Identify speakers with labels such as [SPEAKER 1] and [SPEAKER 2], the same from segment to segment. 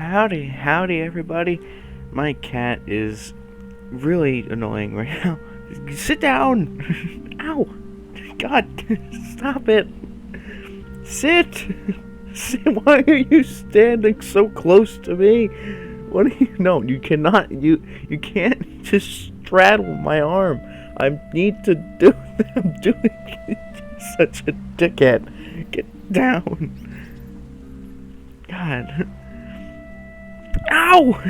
[SPEAKER 1] Howdy, everybody. My cat is really annoying right now. Sit down! Ow! God, stop it! Sit! Why are you standing so close to me? What do you know? You cannot. You can't just straddle my arm. I need to do. I'm doing such a dickhead. Get down. God. Ow!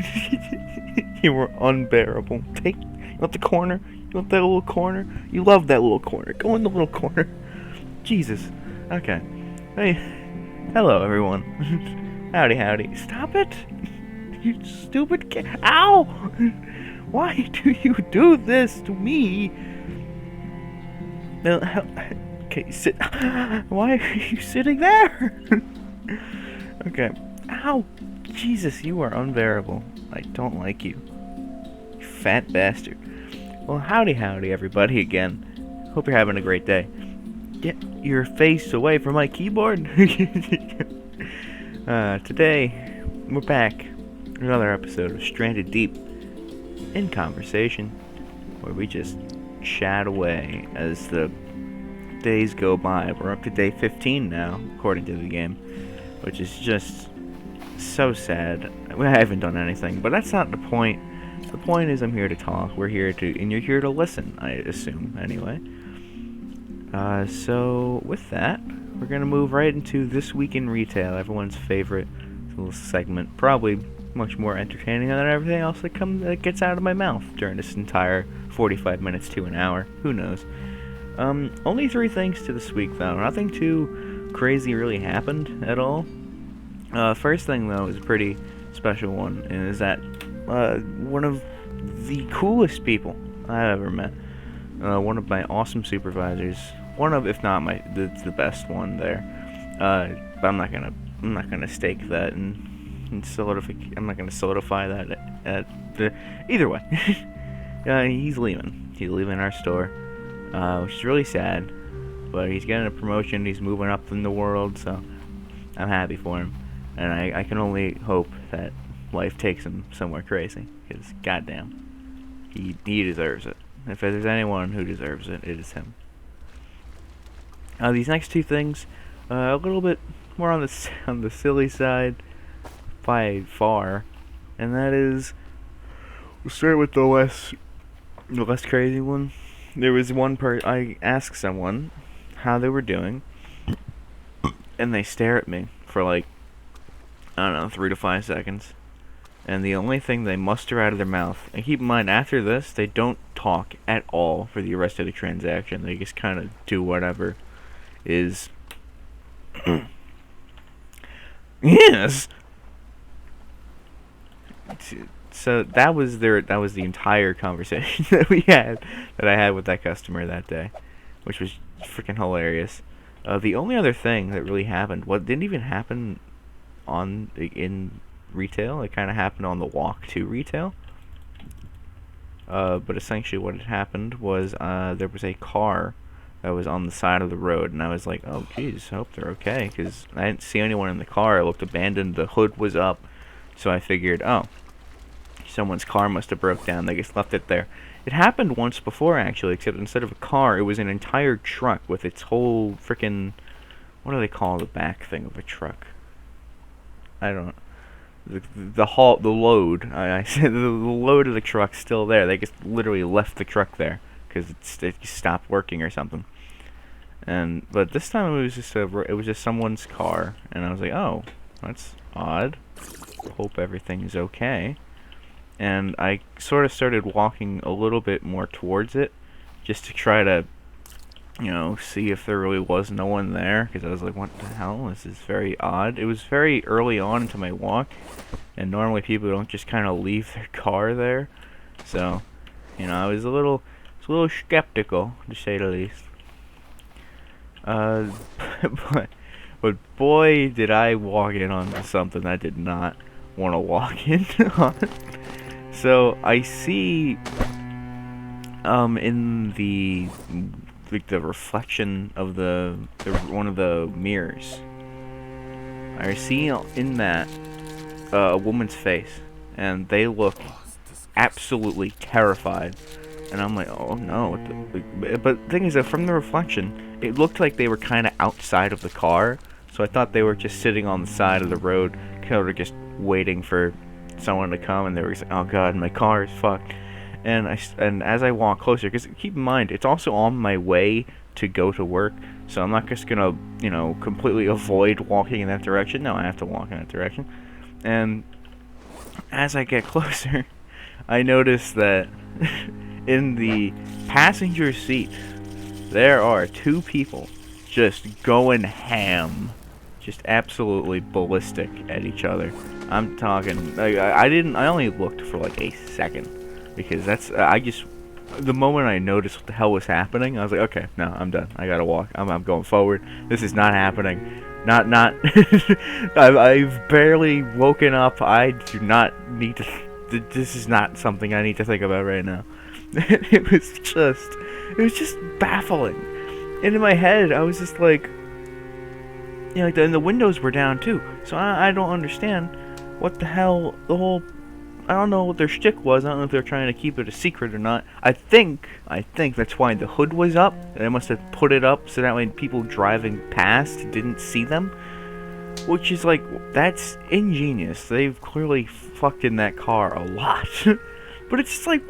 [SPEAKER 1] You were unbearable. You want the corner? You want that little corner? You love that little corner. Go in the little corner. Jesus. Okay. Hey. Hello, everyone. Howdy. Stop it! You stupid cat. Ow! Why do you do this to me? No, okay, sit. Why are you sitting there? Okay. Ow! Jesus, you are unbearable. I don't like you. You fat bastard. Well, howdy, everybody, again. Hope you're having a great day. Get your face away from my keyboard. Today, we're back. Another episode of Stranded Deep in Conversation, where we just chat away as the days go by. We're up to day 15 now, according to the game, which is just so sad. I haven't done anything, but that's not the point. The point is I'm here to talk. We're here to, and you're here to listen, I assume, anyway. So with that, we're gonna move right into This Week in Retail, everyone's favorite little segment. Probably much more entertaining than everything else that gets out of my mouth during this entire 45 minutes to an hour. Who knows? Only 3 things to this week, though. Nothing too crazy really happened at all. First thing, though, is a pretty special one, and is that one of the coolest people I've ever met. One of my awesome supervisors. One of, if not the best one there. But I'm not gonna stake that and solidify. I'm not gonna solidify that. Either way, he's leaving. He's leaving our store, which is really sad. But he's getting a promotion. He's moving up in the world, so I'm happy for him. And I can only hope that life takes him somewhere crazy, because goddamn, he deserves it. If there's anyone who deserves it, it is him. These next 2 things, a little bit more on the silly side by far, and that is, we'll start with the less crazy one. There was one I asked someone how they were doing, and they stare at me for like, I don't know, 3 to 5 seconds. And the only thing they muster out of their mouth, and keep in mind, after this, they don't talk at all for the rest of the transaction. They just kind of do whatever, is, yes! So that was the entire conversation that I had with that customer that day, which was freaking hilarious. The only other thing that really happened, what didn't even happen in retail, it kind of happened on the walk to retail. But essentially what had happened was there was a car that was on the side of the road, and I was like, oh geez, I hope they're okay, because I didn't see anyone in the car. It looked abandoned, the hood was up, so I figured, oh, someone's car must have broke down, they just left it there. It happened once before, actually, except instead of a car, it was an entire truck with its whole freaking, what do they call the back thing of a truck? I don't know. The load. I said the load of the truck's still there. They just literally left the truck there because it stopped working or something. But this time it was just someone's car, and I was like, oh, that's odd. Hope everything's okay. And I sort of started walking a little bit more towards it, just to try to, see if there really was no one there, because I was like, what the hell, this is very odd. It was very early on into my walk, and normally people don't just kind of leave their car there, so, I was a little skeptical, to say the least. But boy, did I walk in onto something I did not want to walk in on. So, I see, in the reflection of one of the mirrors, I see in that a woman's face, and they look absolutely terrified. And I'm like, oh no. But the thing is that from the reflection, it looked like they were kind of outside of the car. So I thought they were just sitting on the side of the road, kind of just waiting for someone to come. And they were just like, oh god, my car is fucked. And as I walk closer, because keep in mind, it's also on my way to go to work. So I'm not just gonna, completely avoid walking in that direction. No, I have to walk in that direction. And as I get closer, I notice that in the passenger seat, there are two people just going ham. Just absolutely ballistic at each other. I'm talking, I only looked for like a second. Because the moment I noticed what the hell was happening, I was like, okay, no, I'm done. I gotta walk. I'm going forward. This is not happening. Not. I've barely woken up. I do not need to. This is not something I need to think about right now. It was just baffling. And in my head, I was just like, and the windows were down too. So I don't understand what the hell I don't know what their shtick was. I don't know if they're trying to keep it a secret or not. I think that's why the hood was up. They must have put it up so that way people driving past didn't see them. Which is like, that's ingenious. They've clearly fucked in that car a lot. But it's just like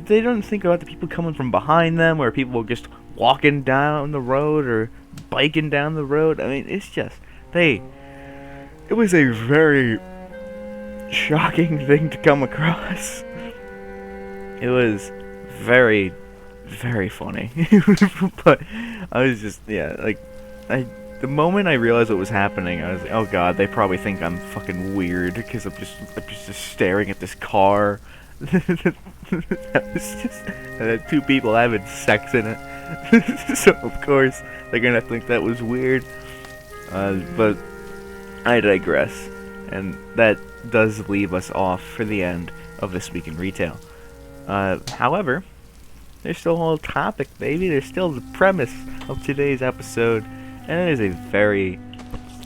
[SPEAKER 1] they don't think about the people coming from behind them, or people just walking down the road or biking down the road. I mean, it's just it was a very shocking thing to come across. It was very, very funny. But I was just, the moment I realized what was happening, I was like, oh god, they probably think I'm fucking weird because I'm just staring at this car. That was just two people having sex in it. So of course they're gonna think that was weird. But I digress, and that does leave us off for the end of This Week in Retail. However, there's still a whole topic, baby. There's still the premise of today's episode, and it is a very,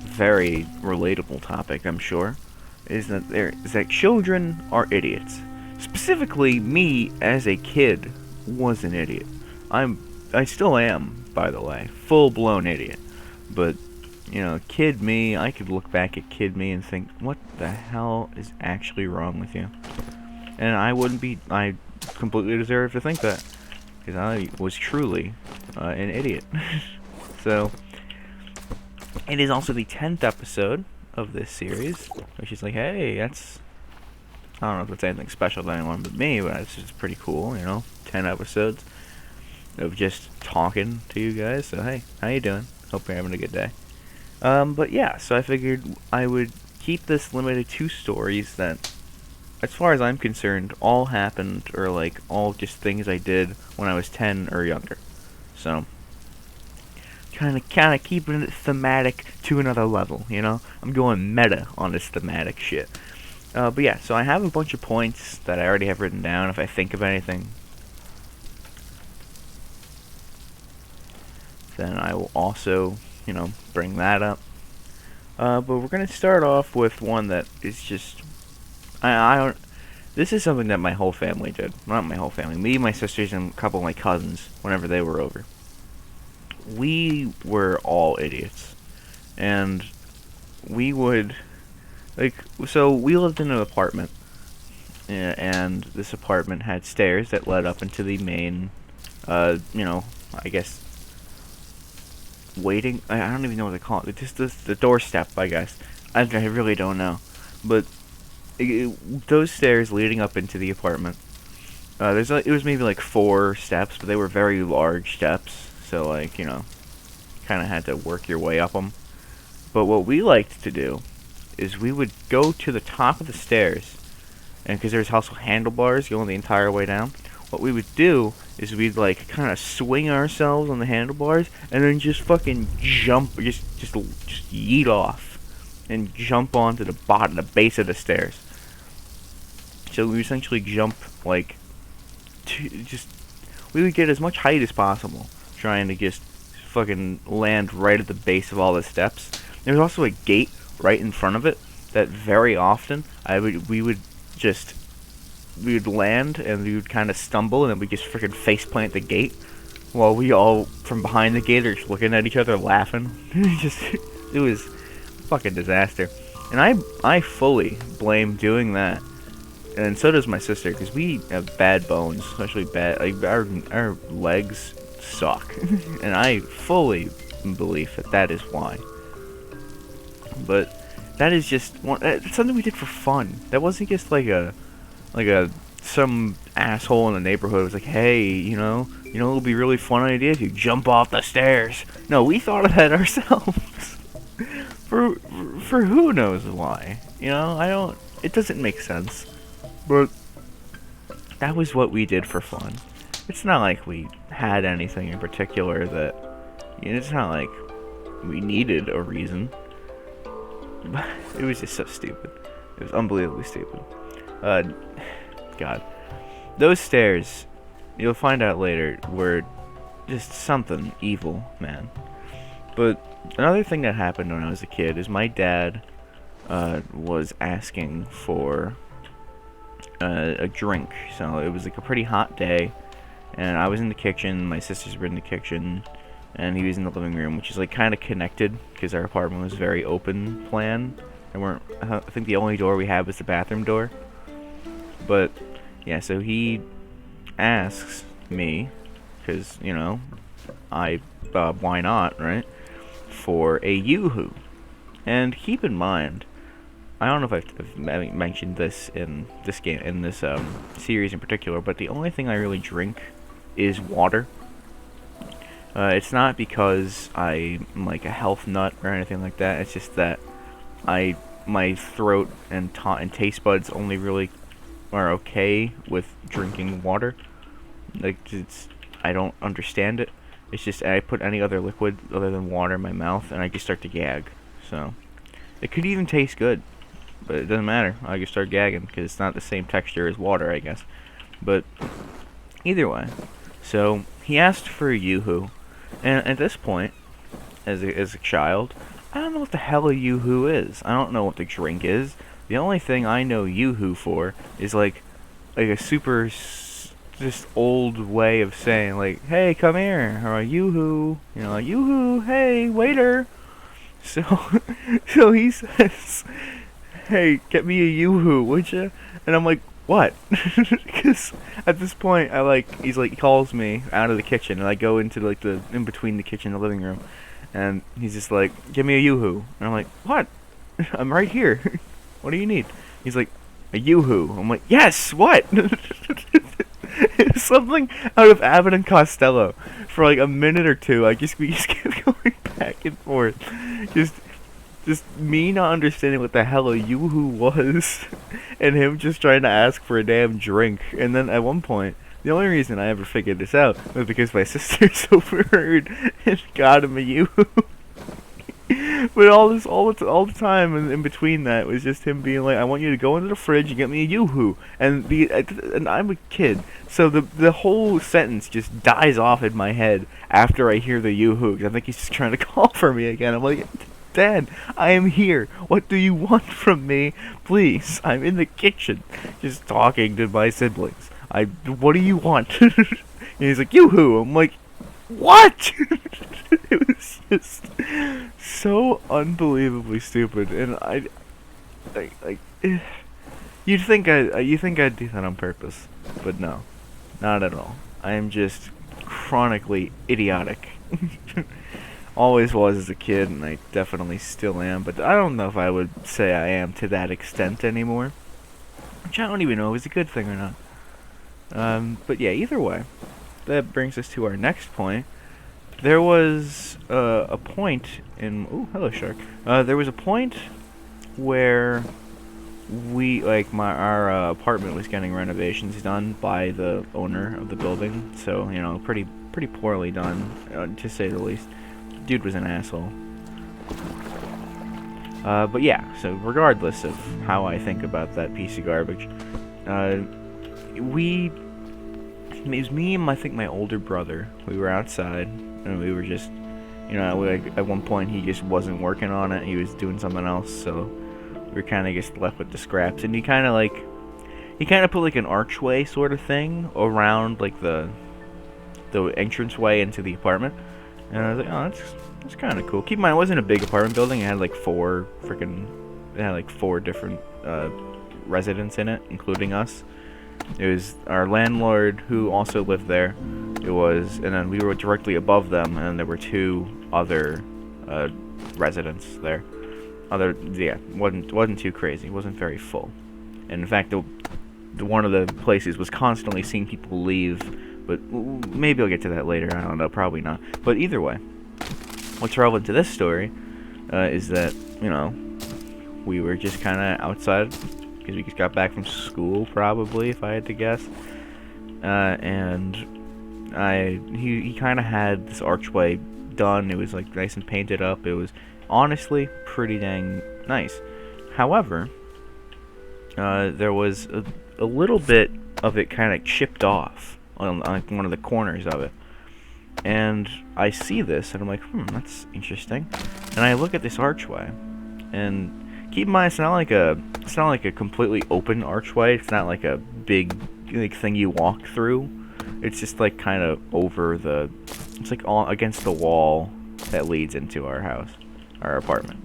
[SPEAKER 1] very relatable topic, I'm sure. Is that children are idiots. Specifically, me as a kid was an idiot. I still am, by the way, full-blown idiot. But kid me, I could look back at kid me and think, what the hell is actually wrong with you? And I completely deserve to think that, because I was truly an idiot. So, it is also the 10th episode of this series, which is like, hey, I don't know if that's anything special to anyone but me, but it's just pretty cool, 10 episodes of just talking to you guys. So, hey, how you doing? Hope you're having a good day. But yeah, so I figured I would keep this limited to stories that, as far as I'm concerned, all happened, or like all just things I did when I was 10 or younger. So, kind of keeping it thematic to another level, I'm going meta on this thematic shit. But yeah, so I have a bunch of points that I already have written down if I think of anything. Then I will also, bring that up. But we're going to start off with one that is just, this is something that my whole family did. Not my whole family. Me, my sisters, and a couple of my cousins, whenever they were over. We were all idiots. And we would, so we lived in an apartment. And this apartment had stairs that led up into the main, I guess, waiting. I don't even know what they call it. It's just the doorstep, I guess. I really don't know. But those stairs leading up into the apartment. It was maybe like 4 steps, but they were very large steps. So kind of had to work your way up them. But what we liked to do is we would go to the top of the stairs, and because there's also handlebars going the entire way down. What we would do is we'd kind of swing ourselves on the handlebars and then just fucking jump, just yeet off and jump onto the base of the stairs. So we essentially jump we would get as much height as possible, trying to just fucking land right at the base of all the steps. There's also a gate right in front of it that very often we would land and we would kind of stumble and then we just freaking face plant the gate while we all from behind the gate are just looking at each other laughing. It was fucking disaster. And I fully blame doing that, and so does my sister, because we have bad bones, especially bad, like our legs suck, and I fully believe that is why. But that is just it's something we did for fun. That wasn't just like a some asshole in the neighborhood was like, hey, it'll be a really fun idea if you jump off the stairs. No, we thought of that ourselves. for who knows why. It doesn't make sense. But that was what we did for fun. It's not like we had anything in particular that, it's not like we needed a reason. It was just so stupid. It was unbelievably stupid. God. Those stairs, you'll find out later, were just something evil, man. But another thing that happened when I was a kid is my dad was asking for a drink. So it was like a pretty hot day, and I was in the kitchen, my sisters were in the kitchen, and he was in the living room, which is like kind of connected because our apartment was very open plan, and I think the only door we had was the bathroom door. But yeah, so he asks me, because why not, right? For a yoo-hoo. And keep in mind, I don't know if I've mentioned this in this game, in this series in particular, but the only thing I really drink is water. It's not because I'm like a health nut or anything like that. It's just that my throat and taste buds only really are okay with drinking water. Like, I don't understand it. It's just I put any other liquid other than water in my mouth and I just start to gag. So it could even taste good, but it doesn't matter. I just start gagging because it's not the same texture as water, I guess. But either way, so he asked for a yoo-hoo, and at this point, as a child, I don't know what the hell a yoo-hoo is. I don't know what the drink is. The only thing I know yoo-hoo for is like a super just old way of saying like, hey, come here, or a yoo-hoo, like, yoo-hoo, hey, waiter. So he says, hey, get me a yoo-hoo, would you? And I'm like, what? Because at this point, he calls me out of the kitchen, and I go into like the in between the kitchen and the living room, and he's just like, give me a yoo-hoo, and I'm like, what? I'm right here. What do you need? He's like, a yoo-hoo. I'm like, yes, what? It's something out of Abbott and Costello. For like a minute or two, we just kept going back and forth. Just me not understanding what the hell a yoo-hoo was, and him just trying to ask for a damn drink. And then at one point, the only reason I ever figured this out was because my sisters overheard and got him a yoo-hoo. But all the time in between that was just him being like, I want you to go into the fridge and get me a yoo-hoo. And I'm a kid, so the whole sentence just dies off in my head after I hear the yoo-hoo. I think he's just trying to call for me again. I'm like, Dad, I am here. What do you want from me? Please, I'm in the kitchen, just talking to my siblings. What do you want? And he's like, yoo-hoo. I'm like, what? It was just so unbelievably stupid, and you'd think I'd do that on purpose, but no, not at all. I am just chronically idiotic. Always was as a kid, and I definitely still am, but I don't know if I would say I am to that extent anymore. Which I don't even know if it's a good thing or not. But yeah, either way, that brings us to our next point. There was a point in... Ooh, hello, shark. There was a point where our apartment was getting renovations done by the owner of the building. So, pretty poorly done, to say the least. Dude was an asshole. But yeah, so regardless of how I think about that piece of garbage, it was me and I think my older brother. We were outside, and we were just You know, like at one point he just wasn't working on it. He was doing something else, so we were kind of just left with the scraps. And he kind of put like an archway sort of thing around like the entranceway into the apartment. And I was like, oh, that's kind of cool. Keep in mind, it wasn't a big apartment building. It had like four different residents in it, including us. It was our landlord who also lived there. And then we were directly above them, and there were two other residents there. Wasn't too crazy. It wasn't very full. And in fact, the one of the places was constantly seeing people leave. But maybe I'll get to that later. I don't know. Probably not. But either way, what's relevant to this story is that, you know, we were just kind of outside because we just got back from school, probably, if I had to guess. And he kind of had this archway done. It was like nice and painted up. It was honestly pretty dang nice. However, there was a little bit of it kind of chipped off on one of the corners of it. And I see this, and I'm like, that's interesting. And I look at this archway, and keep in mind, it's not like a completely open archway. It's not like a big thing you walk through. It's just like kind of it's like all against the wall that leads into our house, our apartment.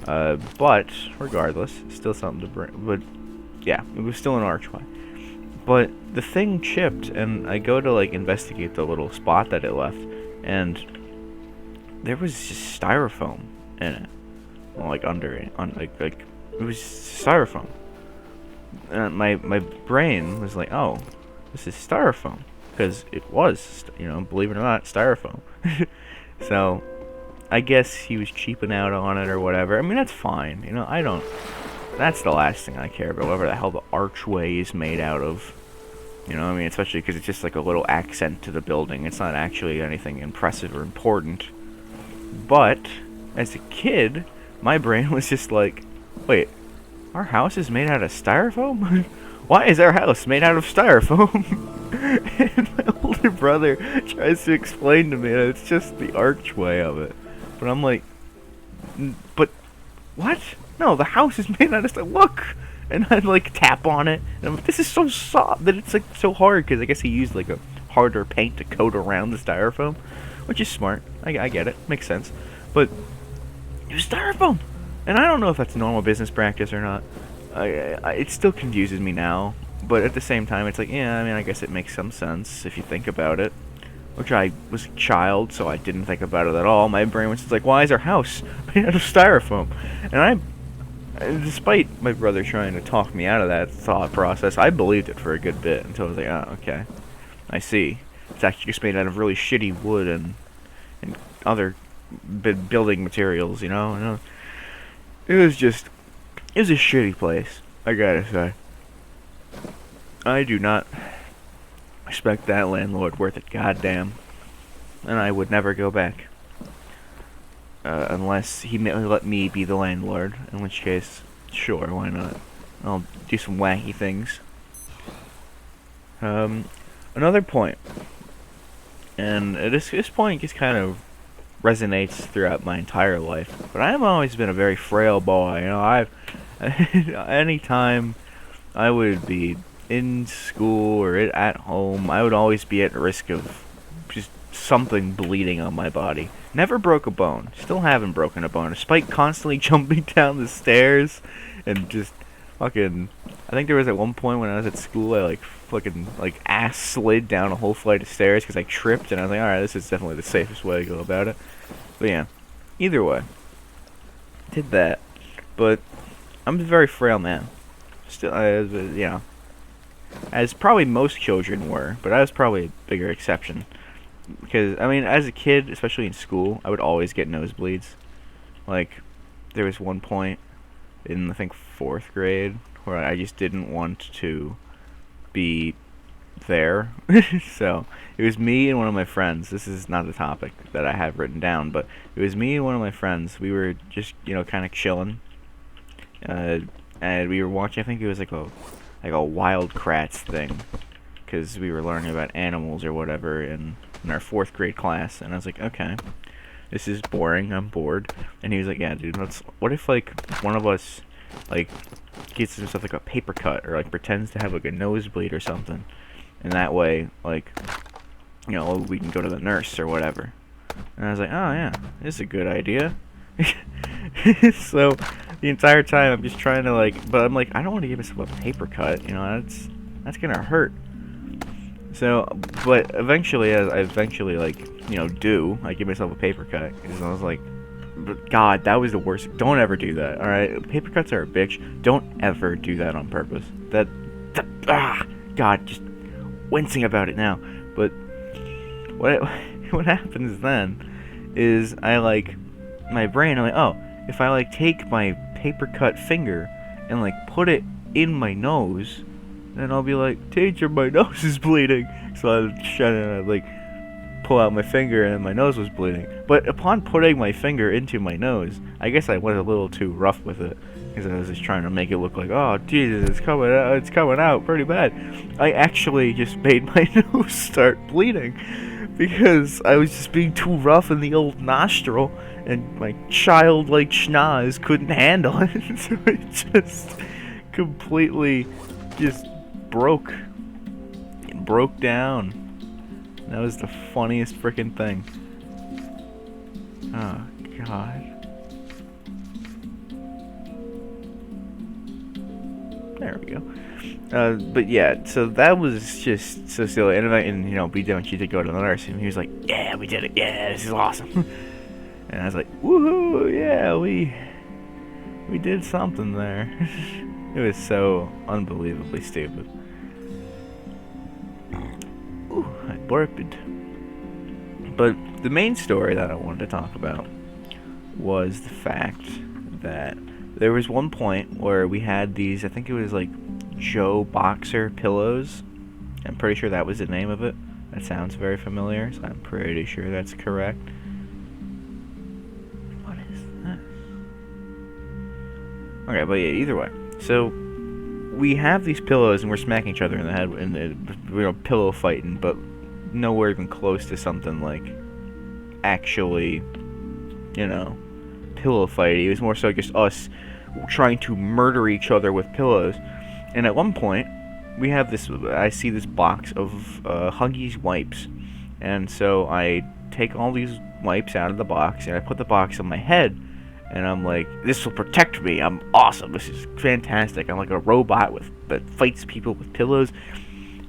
[SPEAKER 1] But regardless, still something to bring. But yeah, it was still an archway. But the thing chipped, and I go to like investigate the little spot that it left, and there was just styrofoam in it, like under it, like it was styrofoam. And my brain was like, oh, this is styrofoam, because it was, believe it or not, styrofoam. So I guess he was cheaping out on it or whatever. I mean, that's fine. That's the last thing I care about, whatever the hell the archway is made out of. Especially because it's just like a little accent to the building. It's not actually anything impressive or important. But, as a kid, my brain was just like, wait, our house is made out of styrofoam? Why is our house made out of styrofoam? And my older brother tries to explain to me that it's just the archway of it. But I'm like, but what? No, the house is made out of styrofoam. Look! And I'd like tap on it, and I'm like, this is so soft that it's like so hard, because I guess he used like a harder paint to coat around the styrofoam, which is smart. I get it, makes sense. But it was styrofoam, and I don't know if that's normal business practice or not. It still confuses me now, but at the same time, it's like, yeah, I guess it makes some sense if you think about it. Which I was a child, so I didn't think about it at all. My brain was just like, why is our house made out of styrofoam? And despite my brother trying to talk me out of that thought process, I believed it for a good bit until I was like, oh, okay, I see. It's actually just made out of really shitty wood and other building materials, It was a shitty place, I gotta say. I do not expect that landlord worth it, goddamn. And I would never go back. Unless he let me be the landlord, in which case, sure, why not? I'll do some wacky things. Another point, and this point just kind of resonates throughout my entire life, but I have always been a very frail boy, anytime I would be in school or at home, I would always be at risk of just something bleeding on my body. Never broke a bone. Still haven't broken a bone. Despite constantly jumping down the stairs and just fucking... I think there was at one point when I was at school, I ass slid down a whole flight of stairs because I tripped, and I was like, alright, this is definitely the safest way to go about it. But yeah, either way. Did that. But I'm a very frail man. Still, as probably most children were, but I was probably a bigger exception. Because, as a kid, especially in school, I would always get nosebleeds. Like, there was one point in, I think, 4th grade where I just didn't want to be there. So, it was me and one of my friends. This is not a topic that I have written down, but it was me and one of my friends. We were just, kind of chilling. And we were watching, I think it was like a Wild Kratts thing. Because we were learning about animals or whatever, and in our 4th grade class, and I was like, okay, this is boring. I'm bored. And he was like, yeah, dude, what if like one of us like gets himself like a paper cut or like pretends to have like a nosebleed or something, and that way like we can go to the nurse or whatever. And I was like, oh yeah, this is a good idea. So the entire time I'm just trying to but I'm like, I don't want to give myself a paper cut, that's gonna hurt. So, but eventually, as I do, I give myself a paper cut, because I was like, but God, that was the worst. Don't ever do that, alright? Paper cuts are a bitch. Don't ever do that on purpose. God, just wincing about it now. But what happens then is my brain, I'm like, oh, if I take my paper cut finger and put it in my nose, then I'll be like, teacher, my nose is bleeding. So I pull out my finger and my nose was bleeding. But upon putting my finger into my nose, I guess I went a little too rough with it, because I was just trying to make it look like, oh Jesus, it's coming out pretty bad. I actually just made my nose start bleeding, because I was just being too rough in the old nostril, and my childlike schnoz couldn't handle it. So it just completely just broke down. That was the funniest freaking thing. Oh God. There we go. But yeah, so that was just so silly. And B done, she did go to the nurse, and he was like, yeah, we did it. Yeah, this is awesome. And I was like, woohoo, yeah, we did something there. It was so unbelievably stupid. Ooh, I burped. But the main story that I wanted to talk about was the fact that there was one point where we had these, I think it was Joe Boxer pillows. I'm pretty sure that was the name of it. That sounds very familiar, so I'm pretty sure that's correct. What is this? Okay, but yeah, either way. So we have these pillows and we're smacking each other in the head and we're pillow fighting, but nowhere even close to something actually, pillow fighting. It was more so just us trying to murder each other with pillows. And at one point, I see this box of Huggies wipes, and so I take all these wipes out of the box and I put the box on my head. And I'm like, this will protect me. I'm awesome. This is fantastic. I'm like a robot that fights people with pillows.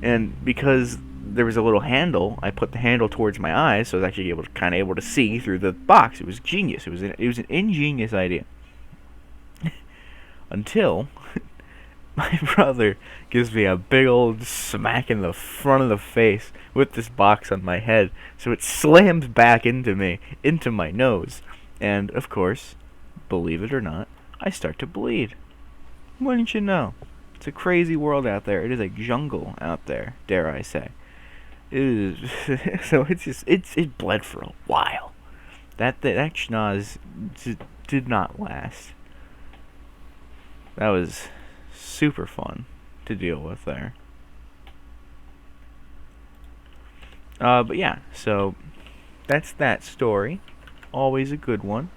[SPEAKER 1] And because there was a little handle, I put the handle towards my eyes, so I was actually able to see through the box. It was genius. It was an ingenious idea. Until my brother gives me a big old smack in the front of the face with this box on my head. So it slams back into my nose. And of course, believe it or not, I start to bleed. Wouldn't you know? It's a crazy world out there. It is a jungle out there, dare I say. It is. So it bled for a while. That schnoz did not last. That was super fun to deal with there. But yeah, so that's that story. Always a good one.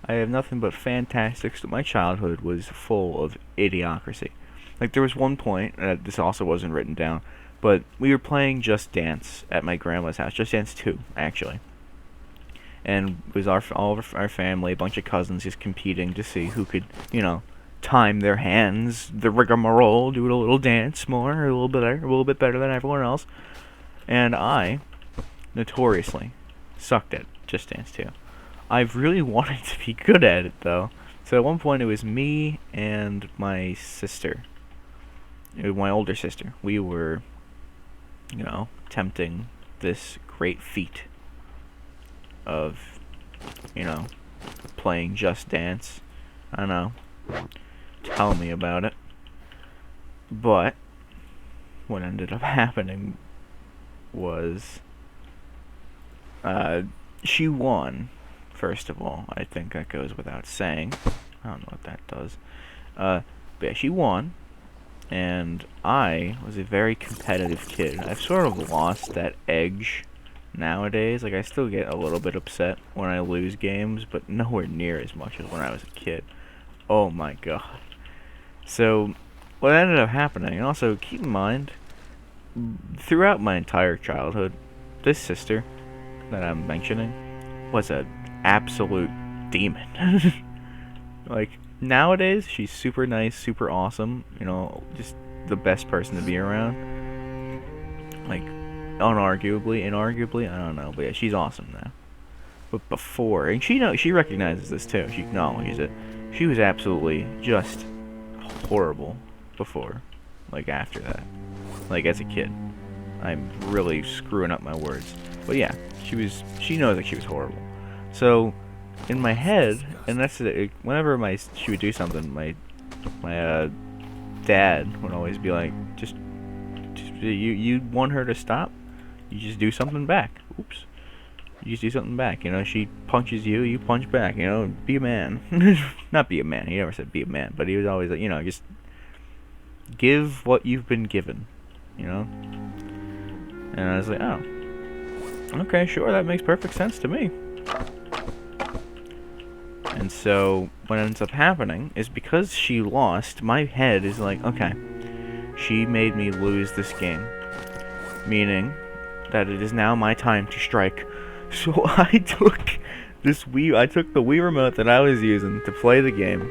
[SPEAKER 1] I have nothing but fantastics. My childhood was full of idiocracy. There was one point, this also wasn't written down, but we were playing Just Dance at my grandma's house. Just Dance 2, actually. And it was all of our family, a bunch of cousins just competing to see who could, time their hands, the rigmarole, do a little dance more, a little bit better than everyone else. And I, notoriously, sucked at Just Dance 2. I've really wanted to be good at it, though. So at one point, it was me and my sister. My older sister. We were, attempting this great feat of, playing Just Dance. I don't know. Tell me about it. But what ended up happening was she won. First of all, I think that goes without saying. I don't know what that does. But yeah, she won, and I was a very competitive kid. I've sort of lost that edge nowadays. Like, I still get a little bit upset when I lose games, but nowhere near as much as when I was a kid. Oh my god. So, what ended up happening, and also keep in mind, throughout my entire childhood, this sister that I'm mentioning was an absolute demon. Like, nowadays, she's super nice, super awesome, you know, just the best person to be around. Like, inarguably, I don't know, but yeah, she's awesome now. But before, and she recognizes this too, she acknowledges it, she was absolutely just horrible before, like after that, like as a kid. I'm really screwing up my words, but yeah, she knows that she was horrible. So, in my head, and that's it, whenever she would do something, my dad would always be like, just you want her to stop, you just do something back. Oops. You just do something back, you know, she punches you, you punch back, you know, be a man. Not be a man, he never said be a man, but he was always like, you know, just give what you've been given, you know? And I was like, oh, okay, sure, that makes perfect sense to me. And so, what ends up happening is because she lost, my head is like, okay, she made me lose this game. Meaning that it is now my time to strike. So I took the Wii remote that I was using to play the game,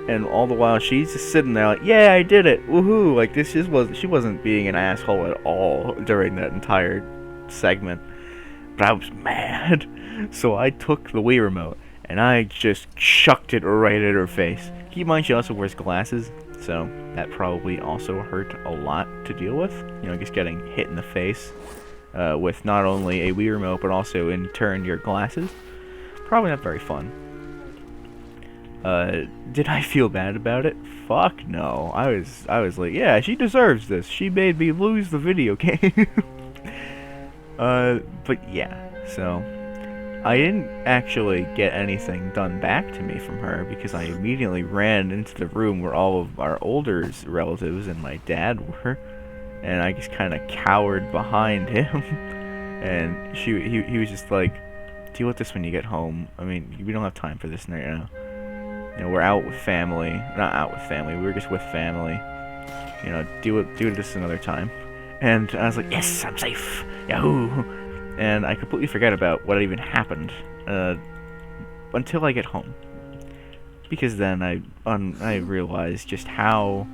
[SPEAKER 1] and all the while she's just sitting there like, yeah, I did it, woohoo! Like, she wasn't being an asshole at all during that entire segment, but I was mad. So I took the Wii remote and I just chucked it right at her face. Keep in mind she also wears glasses, so that probably also hurt a lot to deal with. You know, just getting hit in the face. With not only a Wii remote, but also in turn your glasses. Probably not very fun. Did I feel bad about it? Fuck no. I was like, yeah, she deserves this. She made me lose the video game. But yeah, so I didn't actually get anything done back to me from her because I immediately ran into the room where all of our older relatives and my dad were. And I just kind of cowered behind him, and he was just like, deal with this when you get home. I mean, we don't have time for this right now. You know, we're out with family. Not out with family, we were just with family. You know, do this another time. And I was like, yes, I'm safe, yahoo! And I completely forget about what even happened until I get home. Because then I realized just how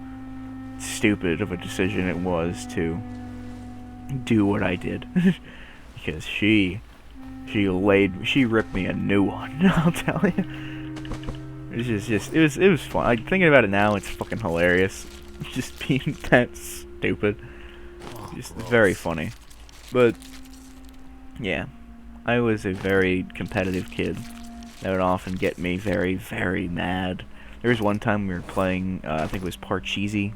[SPEAKER 1] stupid of a decision it was to do what I did. Because she ripped me a new one, I'll tell you. It was fun. Like, thinking about it now, it's fucking hilarious. Just being that stupid. Just very funny. But yeah, I was a very competitive kid. That would often get me very, very mad. There was one time we were playing, I think it was Parcheesi,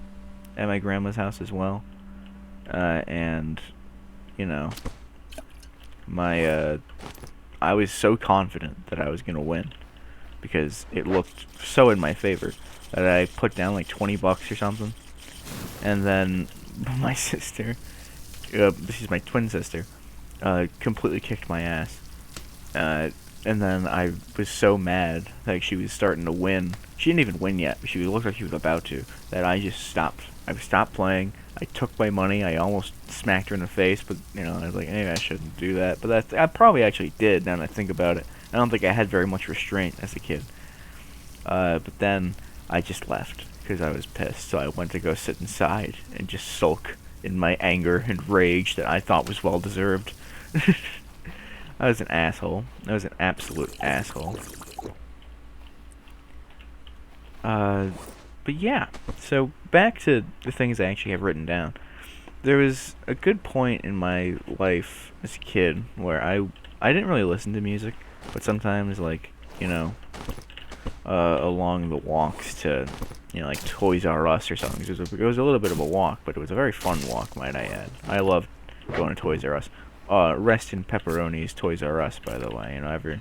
[SPEAKER 1] at my grandma's house as well, and you know, I was so confident that I was gonna win because it looked so in my favor that I put down like $20 or something, and then my sister, this is my twin sister, completely kicked my ass, and then I was so mad that she was starting to win. She didn't even win yet, but she looked like she was about to, that I just stopped. I stopped playing. I took my money. I almost smacked her in the face, but, you know, I was like, maybe I shouldn't do that. But I probably actually did, now that I think about it. I don't think I had very much restraint as a kid. But then I just left because I was pissed. So I went to go sit inside and just sulk in my anger and rage that I thought was well-deserved. I was an asshole. I was an absolute asshole. But yeah, so back to the things I actually have written down. There was a good point in my life as a kid where I didn't really listen to music, but sometimes, like, you know, along the walks to, you know, like Toys R Us or something. It was a little bit of a walk, but it was a very fun walk, might I add. I loved going to Toys R Us. Rest in pepperonis, Toys R Us, by the way. You know,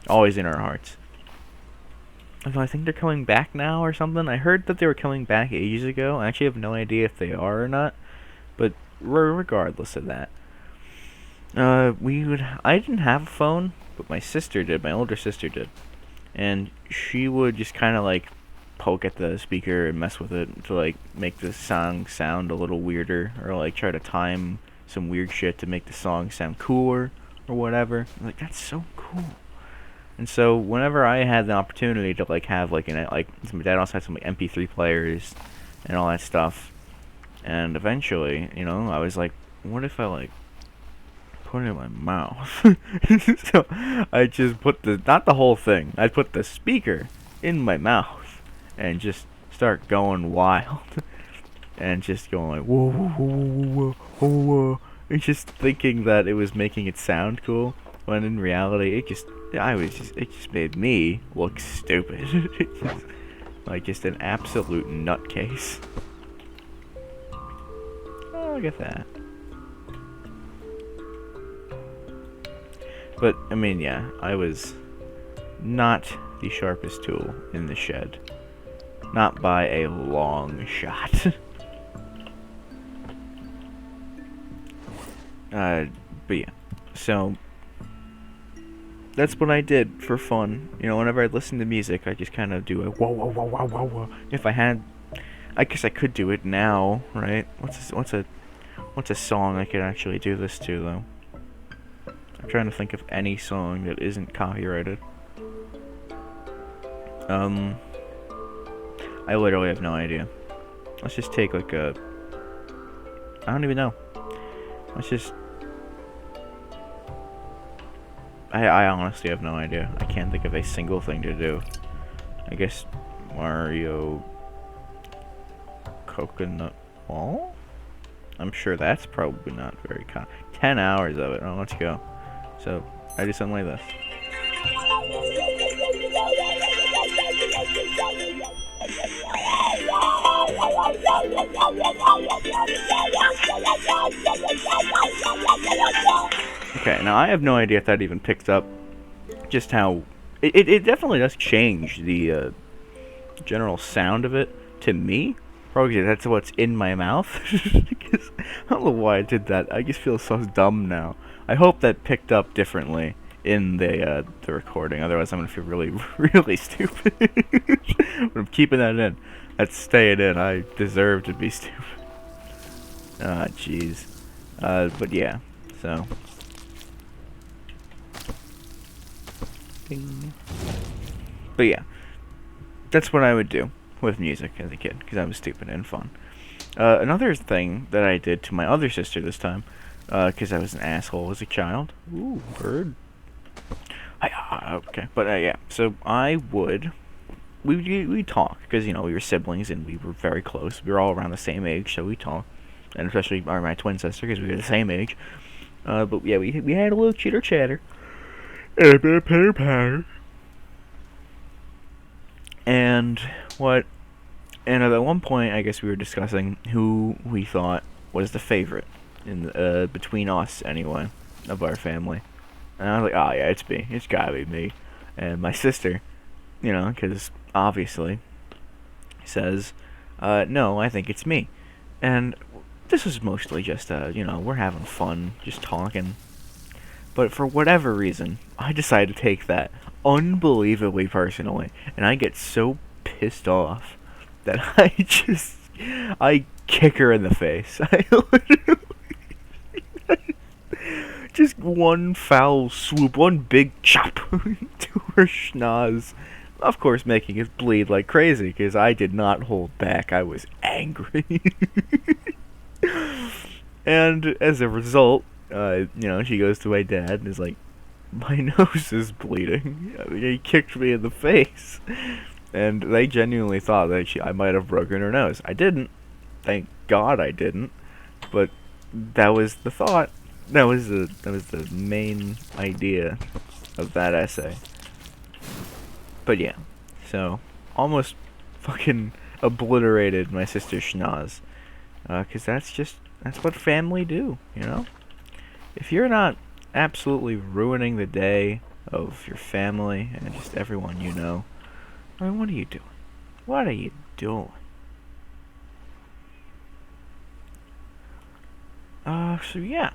[SPEAKER 1] always in our hearts. Although I think they're coming back now or something. I heard that they were coming back ages ago. I actually have no idea if they are or not. But regardless of that, I didn't have a phone, but my sister did. My older sister did, and she would just kind of like poke at the speaker and mess with it to like make the song sound a little weirder, or like try to time some weird shit to make the song sound cooler or whatever. I'm like, that's so cool. And so whenever I had the opportunity to like have like my dad also had some like MP3 players and all that stuff, and eventually, I was like, what if I like put it in my mouth? So I just put not the whole thing. I put the speaker in my mouth and just start going wild and just going like whoa whoa whoa whoa whoa whoa, and just thinking that it was making it sound cool, when in reality it just made me look stupid. Like just an absolute nutcase. Oh, look at that. But, I mean, yeah, I was not the sharpest tool in the shed. Not by a long shot. But yeah. So, that's what I did for fun. Whenever I listen to music, I just kind of do a whoa, whoa, whoa, whoa, whoa, whoa. If I had... I guess I could do it now, right? What's a song I could actually do this to, though? I'm trying to think of any song that isn't copyrighted. I literally have no idea. Let's just take like a... I don't even know. Let's just... I honestly have no idea. I can't think of a single thing to do. I guess Mario... Coconut Wall? I'm sure that's probably not very 10 hours of it. Oh, let's go. So, I do something like this. Okay, now I have no idea if that even picks up just how... It definitely does change the general sound of it to me. Probably that's what's in my mouth. I don't know why I did that. I just feel so dumb now. I hope that picked up differently in the recording. Otherwise, I'm gonna feel really, really stupid. But I'm keeping that in. That's staying in. I deserve to be stupid. Ah, jeez. But yeah. So. Ding. But yeah, that's what I would do with music as a kid, because I was stupid and fun. Another thing that I did to my other sister this time, because I was an asshole as a child. Ooh, bird. Okay, but yeah, so we talk, because, we were siblings and we were very close. We were all around the same age, so we talk. And especially my twin sister, because we were the same age. But yeah, we had a little chitter chatter. And a bit of pitter patter. And at one point, I guess we were discussing who we thought was the favorite in between us, anyway, of our family. And I was like, oh yeah, it's me. It's gotta be me. And my sister, because obviously, says, no, I think it's me. And this was mostly just, we're having fun, just talking. But for whatever reason, I decided to take that unbelievably personally, and I get so pissed off that I kick her in the face. I literally just one foul swoop, one big chop to her schnoz. Of course, making it bleed like crazy, because I did not hold back. I was angry. And as a result, she goes to my dad and is like, my nose is bleeding. I mean, he kicked me in the face. And they genuinely thought that I might have broken her nose. I didn't. Thank God I didn't. But that was the thought. That was the main idea of that essay. But yeah. So, almost fucking obliterated my sister's schnoz. 'Cause that's what family do, If you're not absolutely ruining the day of your family and just everyone you know, I mean, what are you doing? What are you doing? So yeah.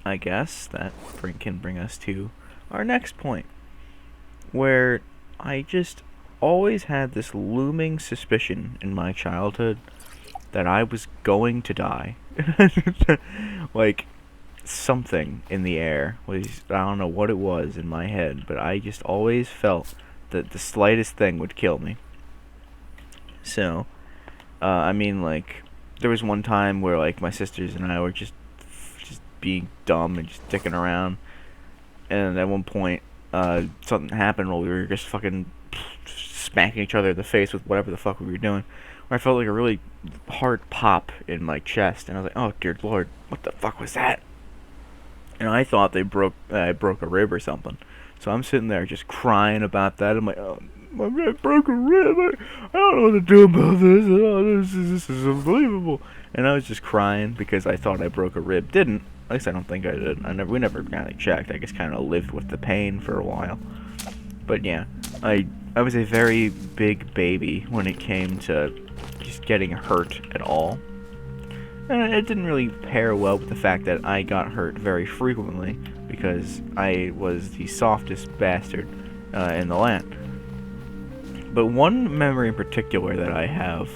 [SPEAKER 1] I guess that can bring us to our next point, where I just always had this looming suspicion in my childhood that I was going to die. Like, something in the air was, I don't know what it was in my head, but I just always felt that the slightest thing would kill me. So, I mean, like, there was one time where, like, my sisters and I were just being dumb and just dicking around, and at one point, something happened while we were just fucking smacking each other in the face with whatever the fuck we were doing, where I felt like a really hard pop in my chest, and I was like, oh dear lord, what the fuck was that? And I thought I broke a rib or something. So I'm sitting there just crying about that. I'm like, oh, I broke a rib. I don't know what to do about this. Oh, this is unbelievable. And I was just crying because I thought I broke a rib. Didn't. At least I don't think I did. We never got it checked. I just kind of lived with the pain for a while. But yeah, I was a very big baby when it came to just getting hurt at all. And it didn't really pair well with the fact that I got hurt very frequently because I was the softest bastard in the land. But one memory in particular that I have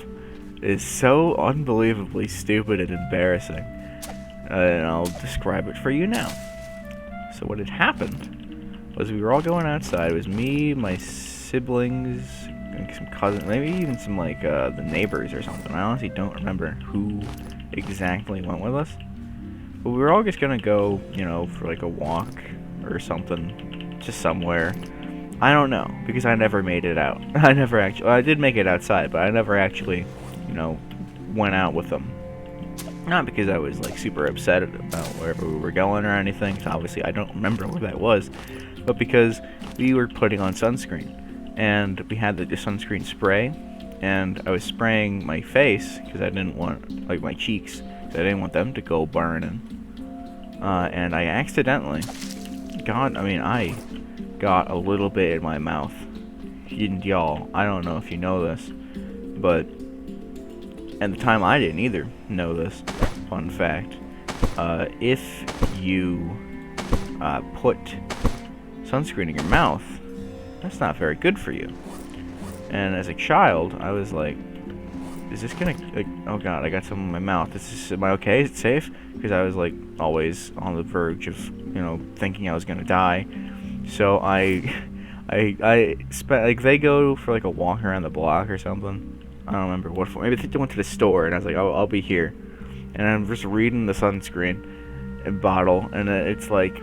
[SPEAKER 1] is so unbelievably stupid and embarrassing, and I'll describe it for you now. So what had happened was we were all going outside. It was me, my siblings, and some cousins, maybe even some like the neighbors or something. I honestly don't remember who exactly went with us, but we were all just gonna go, for like a walk or something, just somewhere. I don't know, because I never made it out. I did make it outside, but I never actually, went out with them. Not because I was like super upset about wherever we were going or anything, 'cause obviously I don't remember where that was, but because we were putting on sunscreen, and we had the sunscreen spray, and I was spraying my face because I didn't want, like, my cheeks, because I didn't want them to go burning. And I accidentally I got a little bit in my mouth. Y'all, I don't know if you know this, but at the time I didn't either know this. Fun fact: if you put sunscreen in your mouth, that's not very good for you. And as a child, I was like, is this gonna, like, oh god, I got some in my mouth. Am I okay? Is it safe? Because I was like always on the verge of, thinking I was gonna die. So I spent, like, they go for like a walk around the block or something. I don't remember what for. Maybe they went to the store, and I was like, oh, I'll be here. And I'm just reading the sunscreen bottle, and it's like,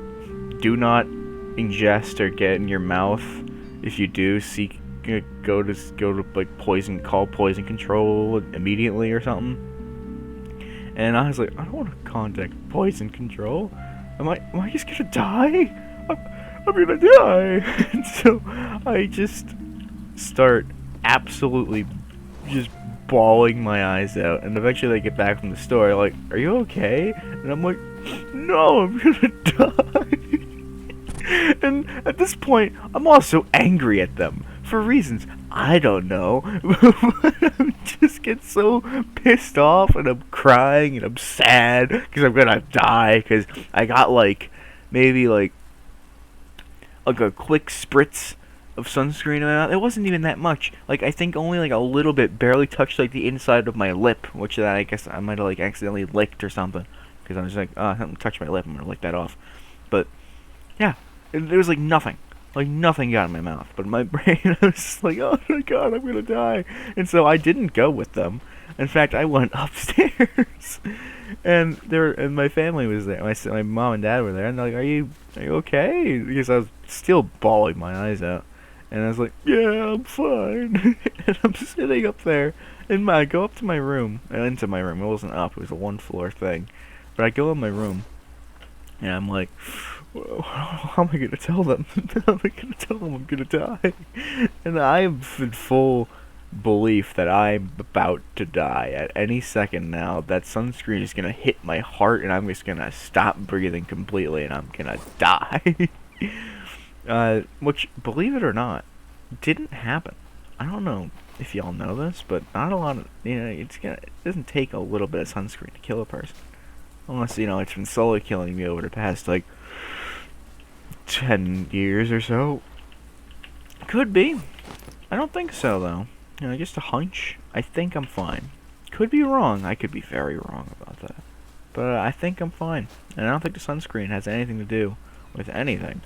[SPEAKER 1] do not ingest or get in your mouth. If you do, go to like call poison control immediately or something. And I was like, I don't want to contact poison control. Am I just gonna die? I'm gonna die. And so I just start absolutely just bawling my eyes out, and eventually they get back from the store like, are you okay? And I'm like, no, I'm gonna die. And at this point, I'm also angry at them for reasons I don't know. But I just get so pissed off, and I'm crying, and I'm sad because I'm gonna die, because I got maybe like a quick spritz of sunscreen in my mouth. It wasn't even that much. Like, I think only like a little bit, barely touched like the inside of my lip, which I guess I might have like accidentally licked or something, because I was like, oh, something touched my lip, I'm gonna lick that off. But yeah, there was like nothing. Like, nothing got in my mouth. But in my brain, I was just like, oh my god, I'm gonna die. And so I didn't go with them. In fact, I went upstairs. And my family was there. My mom and dad were there. And they're like, are you okay? Because I was still bawling my eyes out. And I was like, yeah, I'm fine. And I'm sitting up there. And I go up to my room. Into my room. It wasn't up. It was a one-floor thing. But I go in my room. And I'm like, how am I going to tell them? How am I going to tell them I'm going to die? And I'm in full belief that I'm about to die at any second now. That sunscreen is going to hit my heart, and I'm just going to stop breathing completely, and I'm going to die. Which, believe it or not, didn't happen. I don't know if y'all know this, but not a lot of, it doesn't take a little bit of sunscreen to kill a person. Unless, it's been slowly killing me over the past, 10 years or so. Could be. I don't think so, though. Just a hunch. I think I'm fine. Could be wrong. I could be very wrong about that. But I think I'm fine. And I don't think the sunscreen has anything to do with anything.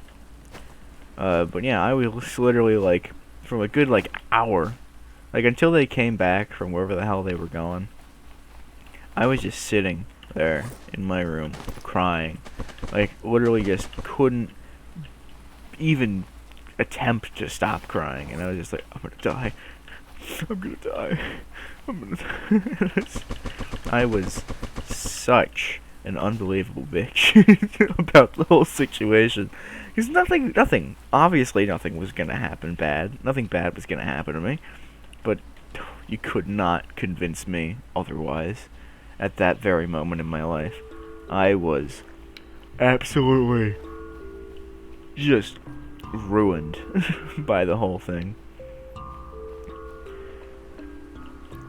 [SPEAKER 1] But yeah, I was literally, from a good, hour, until they came back from wherever the hell they were going, I was just sitting there in my room, crying. Literally just couldn't even attempt to stop crying. And I was just like, I'm gonna die. I'm gonna die. I'm gonna die. I was such an unbelievable bitch about the whole situation. Because obviously nothing was gonna happen bad. Nothing bad was gonna happen to me. But you could not convince me otherwise at that very moment in my life. I was absolutely just ruined by the whole thing.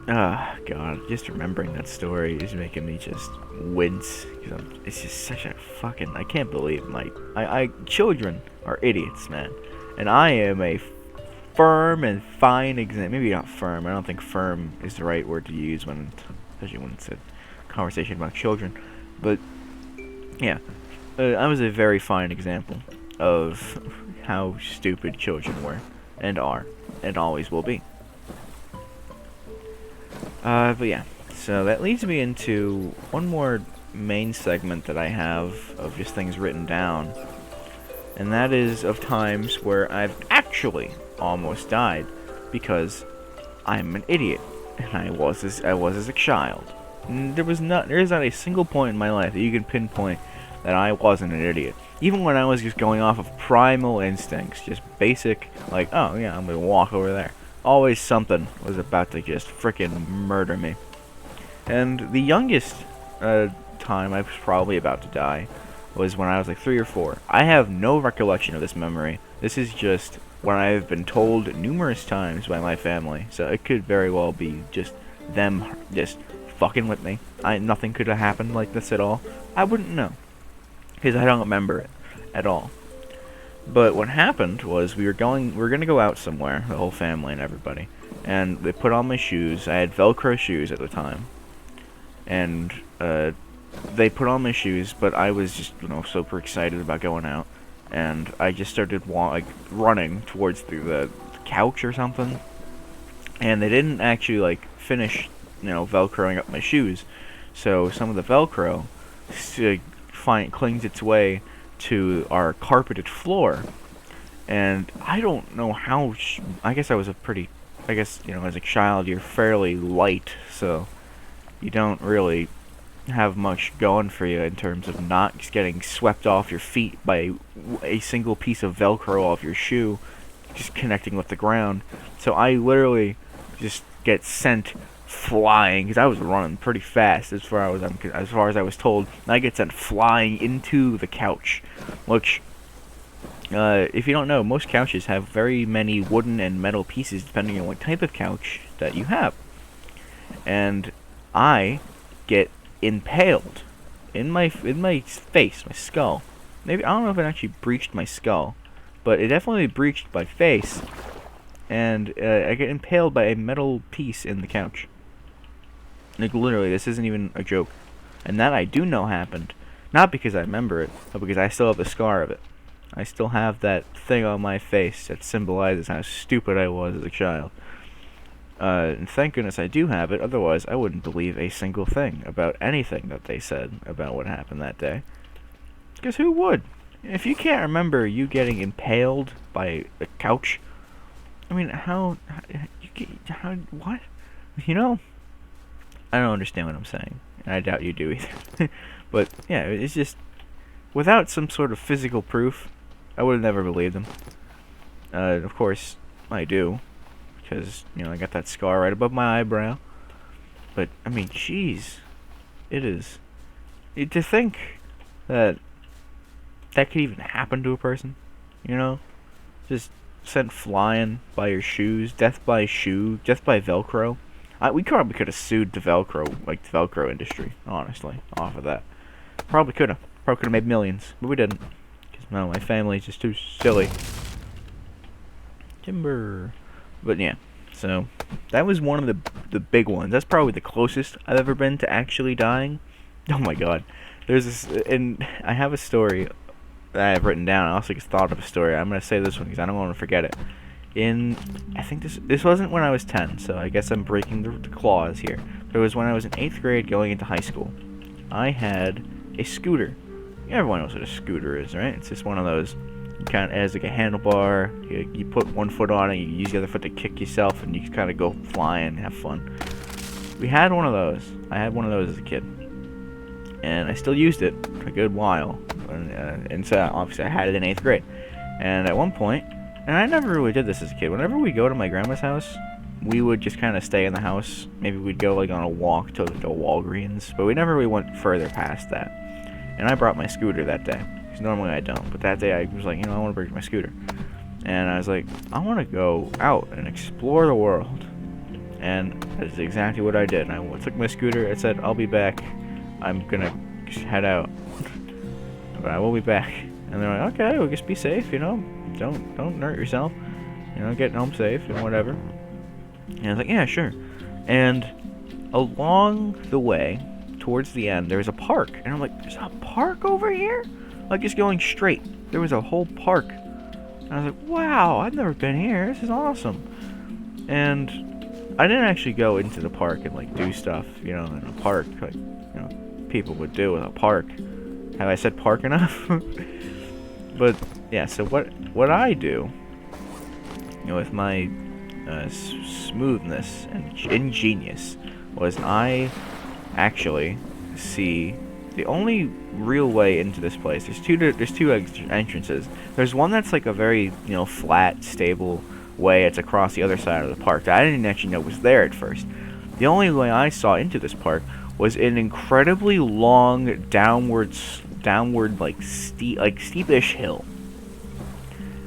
[SPEAKER 1] Ah, God, just remembering that story is making me just wince. It's just such a fucking... I can't believe children are idiots, man. And I am a firm and fine example. Maybe not firm. I don't think firm is the right word to use especially when it's a conversation about children. But, yeah. I was a very fine example of how stupid children were, and are, and always will be. But yeah, so that leads me into one more main segment that I have of just things written down, and that is of times where I've actually almost died because I'm an idiot, and I was as a child. And there is not a single point in my life that you can pinpoint that I wasn't an idiot. Even when I was just going off of primal instincts, just basic, oh yeah, I'm gonna walk over there. Always something was about to just frickin' murder me. And the youngest time I was probably about to die was when I was 3 or 4. I have no recollection of this memory. This is just what I've been told numerous times by my family. So it could very well be just them just fucking with me. Nothing could have happened like this at all. I wouldn't know, because I don't remember it at all. But what happened was we were gonna go out somewhere, the whole family and everybody, and they put on my shoes. I had Velcro shoes at the time, and they put on my shoes, but I was just super excited about going out, and I just started running towards the couch or something, and they didn't actually finish Velcroing up my shoes, so some of the Velcro clings its way to our carpeted floor, and I don't know how. I guess as a child you're fairly light, so you don't really have much going for you in terms of not getting swept off your feet by a single piece of Velcro off your shoe just connecting with the ground. So I literally just get sent flying, because I was running pretty fast as far as I was told. I get sent flying into the couch, which, if you don't know, most couches have very many wooden and metal pieces depending on what type of couch that you have. And I get impaled in my face, my skull. Maybe, I don't know if it actually breached my skull, but it definitely breached my face, and I get impaled by a metal piece in the couch. Literally, this isn't even a joke. And that I do know happened. Not because I remember it, but because I still have the scar of it. I still have that thing on my face that symbolizes how stupid I was as a child. And thank goodness I do have it, otherwise I wouldn't believe a single thing about anything that they said about what happened that day. Because who would? If you can't remember you getting impaled by a couch, I mean, what? I don't understand what I'm saying, and I doubt you do either. But, yeah, it's just, without some sort of physical proof, I would have never believed them. Of course, I do, because, I got that scar right above my eyebrow. But, I mean, jeez, to think that could even happen to a person, just sent flying by your shoes, death by Velcro. We probably could have sued the Velcro industry, honestly, off of that. Probably could have. Probably could have made millions, but we didn't. Because, no, my family's just too silly. Timber. But yeah, so that was one of the big ones. That's probably the closest I've ever been to actually dying. Oh my god. There's this, and I have a story that I have written down. I also just thought of a story. I'm going to say this one because I don't want to forget it. I think this wasn't when I was 10, so I guess I'm breaking the clause here. But it was when I was in 8th grade going into high school. I had a scooter. Everyone knows what a scooter is, right? It's just one of those, kind of has like a handlebar. You put one foot on it, you use the other foot to kick yourself, and you kind of go flying and have fun. We had one of those. I had one of those as a kid. And I still used it for a good while. And so obviously I had it in 8th grade. And at one point, and I never really did this as a kid, whenever we go to my grandma's house, we would just kind of stay in the house. Maybe we'd go like on a walk to like a Walgreens, but we never really went further past that. And I brought my scooter that day, because normally I don't. But that day I was like, I want to bring my scooter. And I was like, I want to go out and explore the world. And that's exactly what I did. I took my scooter, I said, I'll be back. I'm gonna head out, but I will be back. And they're like, okay, well, just be safe, don't hurt yourself, get home safe and whatever. And I was like, yeah, sure. And along the way, towards the end, there was a park, and I'm like, there's a park over here? Like, just going straight, there was a whole park. And I was like, wow, I've never been here. This is awesome. And I didn't actually go into the park and like do stuff, in a park, like people would do in a park. Have I said park enough? But yeah, so what I do, with my smoothness and ingenious, was I actually see the only real way into this place. There's two entrances. There's one that's like a very flat, stable way. It's across the other side of the park that I didn't actually know was there at first. The only way I saw into this park was an incredibly long downward like steepish hill.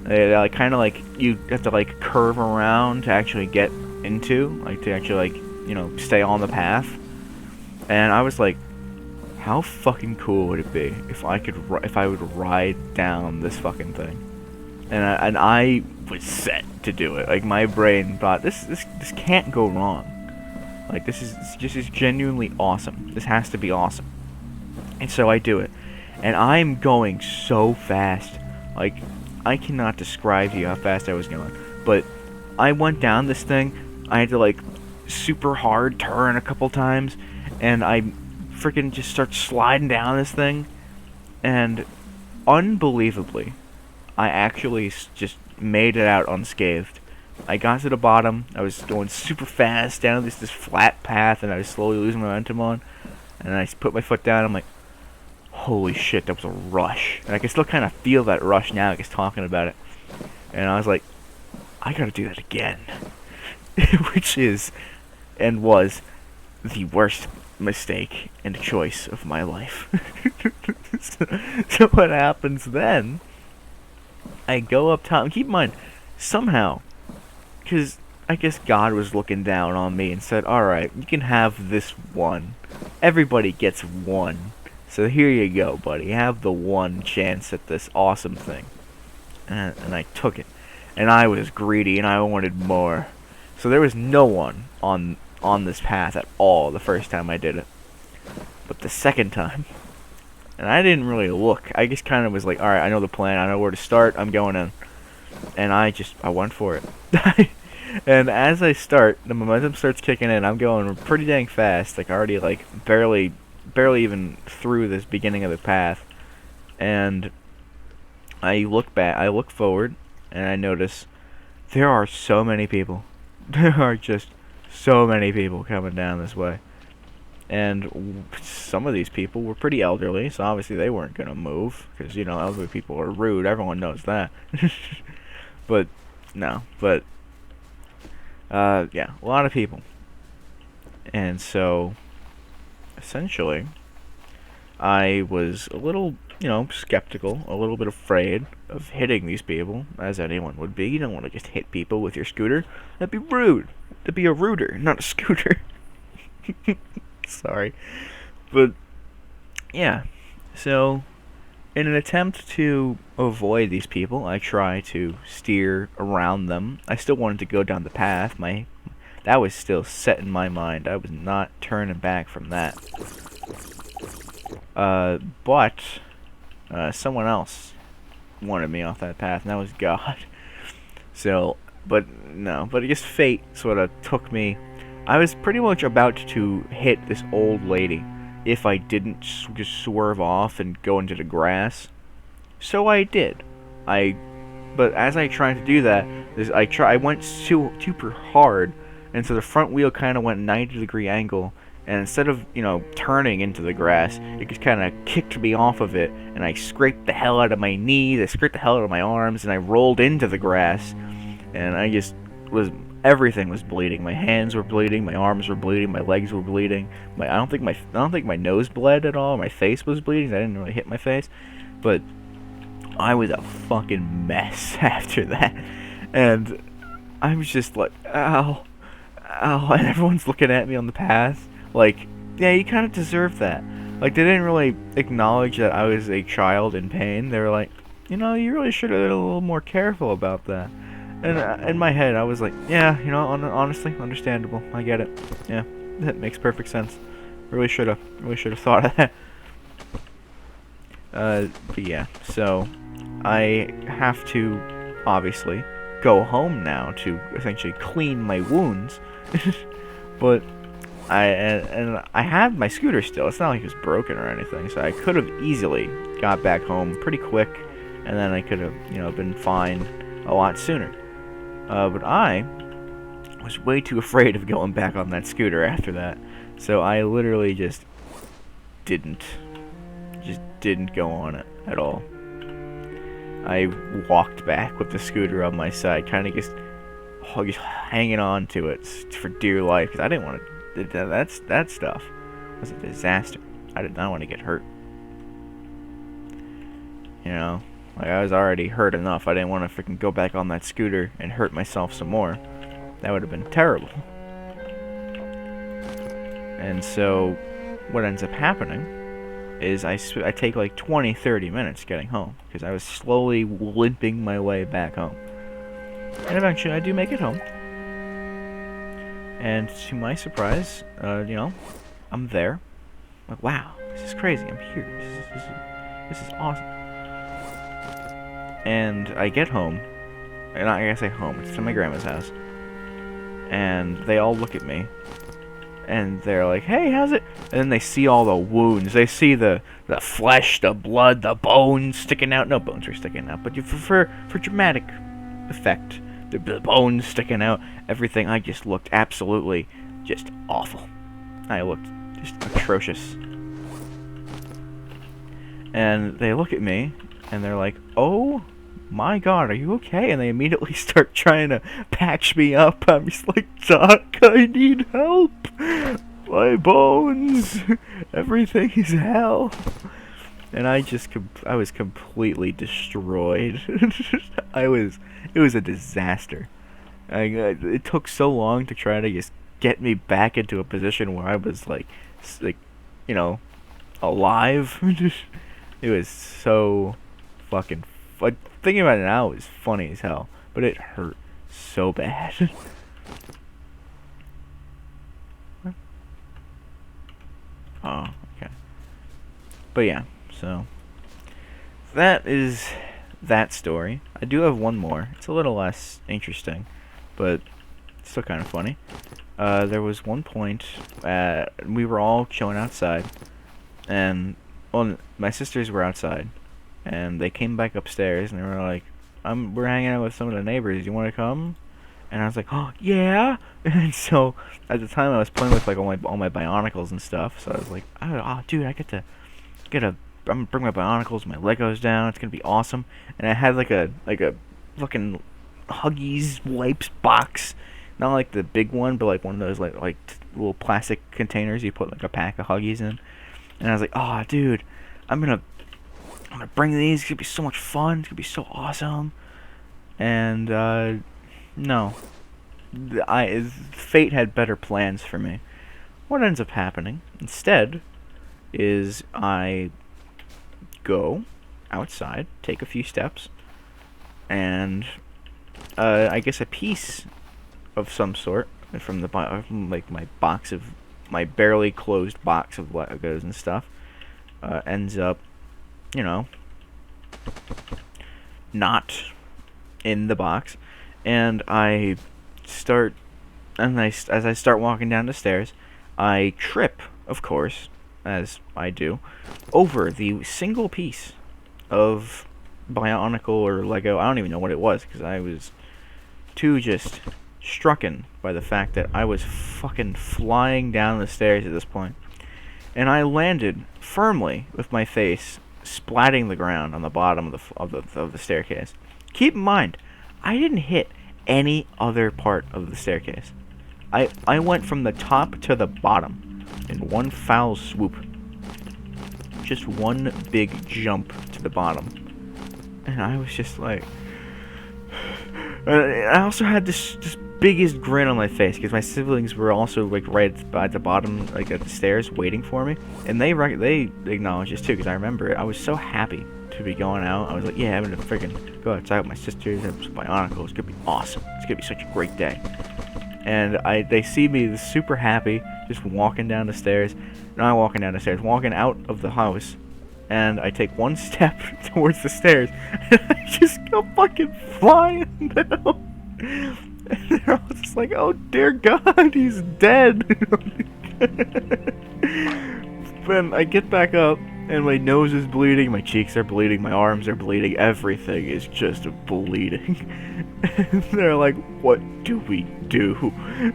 [SPEAKER 1] Kind of like you have to like curve around to actually get into, like to actually like stay on the path. And I was like, how fucking cool would it be if I would ride down this fucking thing? And I was set to do it. Like my brain thought this can't go wrong. Like this is genuinely awesome. This has to be awesome. And so I do it. And I'm going so fast. Like I cannot describe to you how fast I was going. But I went down this thing. I had to like super hard turn a couple times, and I freaking just start sliding down this thing. And unbelievably, I actually just made it out unscathed. I got to the bottom. I was going super fast down this flat path, and I was slowly losing momentum on. And I put my foot down. I'm like, holy shit, that was a rush. And I can still kind of feel that rush now, just talking about it. And I was like, I gotta do that again. Which is, and was, the worst mistake and choice of my life. So what happens then, I go up top, and keep in mind, somehow, because I guess God was looking down on me and said, alright, you can have this one. Everybody gets one. So here you go, buddy. Have the one chance at this awesome thing. And I took it. And I was greedy, and I wanted more. So there was no one on this path at all the first time I did it. But the second time, and I didn't really look. I just kind of was like, alright, I know the plan. I know where to start. I'm going in. And I went for it. And as I start, the momentum starts kicking in. I'm going pretty dang fast. Like, already, like, barely even through this beginning of the path. And I look back, I look forward, and I notice there are so many people. There are just so many people coming down this way. And some of these people were pretty elderly, so obviously they weren't going to move. Because, elderly people are rude. Everyone knows that. But, no. But, yeah, a lot of people. And so, essentially, I was a little, skeptical, a little bit afraid of hitting these people, as anyone would be. You don't want to just hit people with your scooter. That'd be rude. That'd be a rooter, not a scooter. Sorry. But, yeah. So, in an attempt to avoid these people, I try to steer around them. I still wanted to go down the path. That was still set in my mind. I was not turning back from that. But someone else wanted me off that path, and that was God. So, but no, but I guess fate sort of took me. I was pretty much about to hit this old lady if I didn't just swerve off and go into the grass. So I did. But as I tried to do that, I went super hard, and so the front wheel kind of went 90-degree angle, and instead of turning into the grass, it just kind of kicked me off of it, and I scraped the hell out of my knees, I scraped the hell out of my arms, and I rolled into the grass, and everything was bleeding. My hands were bleeding, my arms were bleeding, my legs were bleeding. I don't think my nose bled at all. My face was bleeding. I didn't really hit my face, but I was a fucking mess after that, and I was just like, ow, ow, and everyone's looking at me on the path, like, yeah, you kind of deserve that. Like, they didn't really acknowledge that I was a child in pain. They were like, you really should have been a little more careful about that. And in my head, I was like, yeah, honestly, understandable. I get it. Yeah, that makes perfect sense. Really should have thought of that. But yeah, so I have to obviously go home now to essentially clean my wounds. But I had my scooter still. It's not like it was broken or anything, so I could have easily got back home pretty quick, and then I could have been fine a lot sooner. But I was way too afraid of going back on that scooter after that, so I literally just didn't go on it at all. I walked back with the scooter on my side, kind of just hanging on to it for dear life, because I didn't want to. That stuff was a disaster. I did not want to get hurt. Like, I was already hurt enough. I didn't want to freaking go back on that scooter and hurt myself some more. That would have been terrible. And so, what ends up happening is I take like 20-30 minutes getting home, because I was slowly limping my way back home. And eventually I do make it home. And to my surprise, I'm there. I'm like, wow, this is crazy. I'm here. This is awesome. And I get home, and I say home, it's to my grandma's house, and they all look at me, and they're like, hey, how's it? And then they see all the wounds. They see the flesh, the blood, the bones sticking out. No bones are sticking out, but for dramatic effect, the bones sticking out, everything. I just looked absolutely just awful. I looked just atrocious. And they look at me, and they're like, oh my god, are you okay? And they immediately start trying to patch me up. I'm just like, Doc, I need help. My bones. Everything is hell. And I was completely destroyed. It was a disaster. It took so long to try to just get me back into a position where I was like alive. It was so fucking. Thinking about it now is funny as hell, but it hurt so bad. Oh, okay. But yeah, so that is that story. I do have one more. It's a little less interesting, but it's still kind of funny. There was one point we were all chilling outside, and my sisters were outside, and they came back upstairs, and they were like, we're hanging out with some of the neighbors. You want to come? And I was like, oh yeah. And so at the time I was playing with like all my Bionicles and stuff. So I was like, oh dude, I get to I'm gonna bring my Bionicles, my Legos down. It's gonna be awesome. And I had like a fucking Huggies wipes box, not like the big one, but like one of those like little plastic containers you put like a pack of Huggies in. And I was like, oh dude, I'm gonna bring these. It's gonna be so much fun. It's gonna be so awesome. And no, fate had better plans for me. What ends up happening instead is I go outside, take a few steps, and I guess a piece of some sort from like my barely closed box of Legos and stuff ends up, you know, not in the box, and as I start walking down the stairs, I trip, of course, as I do, over the single piece of Bionicle or Lego. I don't even know what it was, because I was too just strucken by the fact that I was fucking flying down the stairs at this point. And I landed firmly with my face splatting the ground on the bottom of the staircase. Keep in mind, I didn't hit any other part of the staircase. I went from the top to the bottom in one foul swoop. Just one big jump to the bottom. And I was just like... I also had this biggest grin on my face, because my siblings were also like right at the bottom, like at the stairs, waiting for me. And they acknowledged this too, because I remember it. I was so happy to be going out. I was like, yeah, I'm gonna freaking go outside with my sisters and some Bionicle. It's gonna be awesome. It's gonna be such a great day. And they see me super happy, just walking down the stairs. Not walking down the stairs, walking out of the house. And I take one step towards the stairs, and I just go fucking flying down. And they're all just like, oh dear God, he's dead. Then I get back up, and my nose is bleeding, my cheeks are bleeding, my arms are bleeding, everything is just bleeding. And they're like, what do we do?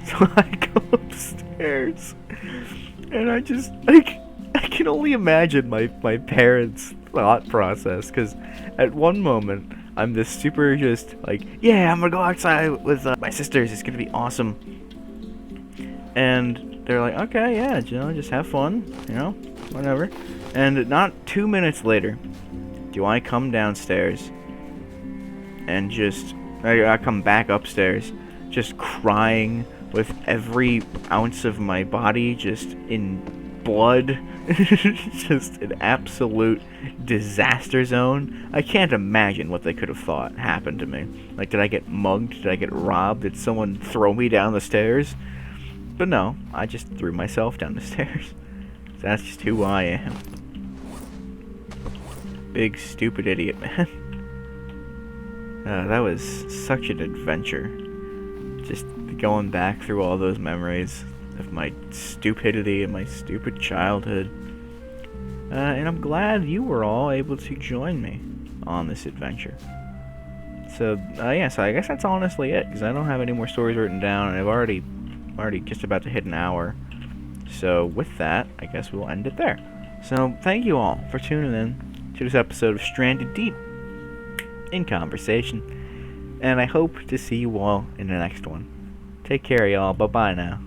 [SPEAKER 1] So I go upstairs, and I just, I can only imagine my parents' thought process, because at one moment, I'm this super just, like, yeah, I'm gonna go outside with my sisters, it's gonna be awesome. And they're like, okay, yeah, just have fun, whatever. And not 2 minutes later, do I come downstairs, and I come back upstairs, just crying with every ounce of my body just in blood. Just an absolute disaster zone. I can't imagine what they could have thought happened to me. Like, did I get mugged? Did I get robbed? Did someone throw me down the stairs? But no, I just threw myself down the stairs. That's just who I am. Big stupid idiot, man. That was such an adventure. Just going back through all those memories of my stupidity and my stupid childhood. And I'm glad you were all able to join me on this adventure. So I guess that's honestly it, because I don't have any more stories written down, and I'm already just about to hit an hour. So with that, I guess we'll end it there. So thank you all for tuning in to this episode of Stranded Deep in Conversation, and I hope to see you all in the next one. Take care, y'all. Bye-bye now.